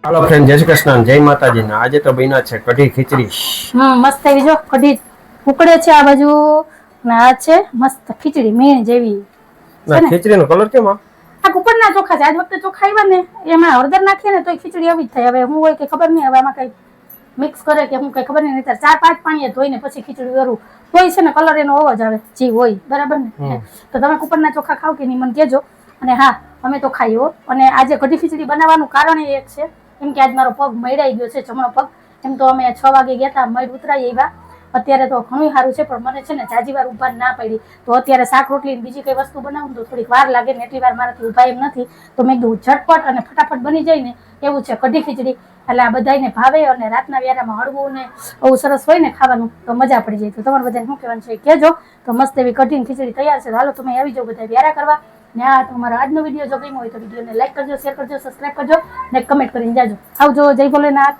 હાલો friend, જય શ્રી કૃષ્ણ, જય માતાજી. ને આજે તો બન્યા છે કઢી ખીચડી. મસ્ત એવી જો કઢી ઉકળે છે આ બાજુ ને આ છે મસ્ત ખીચડી મીણ જેવી ના, ખીચડીનો કલર કેમ? આ કુકરના ચોખા છે. આજ વખતે ચોખા આવ્યા ને એમાં હળદર નાખીએ ને તો ખીચડી આવી જ થાય. હવે હું હોય કે ખબર નહીં, હવે આમાં કઈ મિક્સ કરે કે હું કઈ ખબર નહીં. 4-5 પાણીએ ધોઈને પછી ખીચડી કરું તોય છે ને કલર એનો અવાજ આવે જી હોય બરાબર ને. તો તમે કુકરના ચોખા ખાવ કે નહીં મને કહેજો. અને હા, અમે તો ખાઈ હો. અને આજે કઢી ખીચડી બનાવવાનું કારણ એ એક છે, એમ કે આજ મારો પગ મયડાઈ ગયો છે, જમણો પગ. એમ તો અમે 6 વાગે ગયા હતા, મય ઉતરાઈ આવ્યા. અત્યારે તો ઘણું સારું છે, પણ મને છે ને જાજી વાર ઊભા ના પડી. તો અત્યારે શાક રોટલી બીજી કઈ વસ્તુ બનાવું તો થોડીક વાર લાગે ને એટલી વાર મારાથી ઊભા એમ નથી. તો મેં કીધું ઝટપટ અને ફટાફટ બની જાય ને એવું છે કઢી ખીચડી. એટલે આ બધાને ભાવે અને રાતના વ્યારામાં હળવું ને બહુ સરસ હોય ને ખાવાનું તો મજા પડી જાય. તો તમારે બધાને શું કહેવાનું છે કહેજો. તો મસ્ત એવી કઢી ખીચડી તૈયાર છે. હાલો તમે આવી જાઓ બધા વ્યારા કરવા. ને આ તમારો આજનો વિડીયો જો ગમ્યો હોય તો વિડીયોને લાઈક કરજો, શેર કરજો, સબસ્ક્રાઈબ કરજો ને કમેન્ટ કરીને જાજો. આવજો. જય ભોલેનાથ.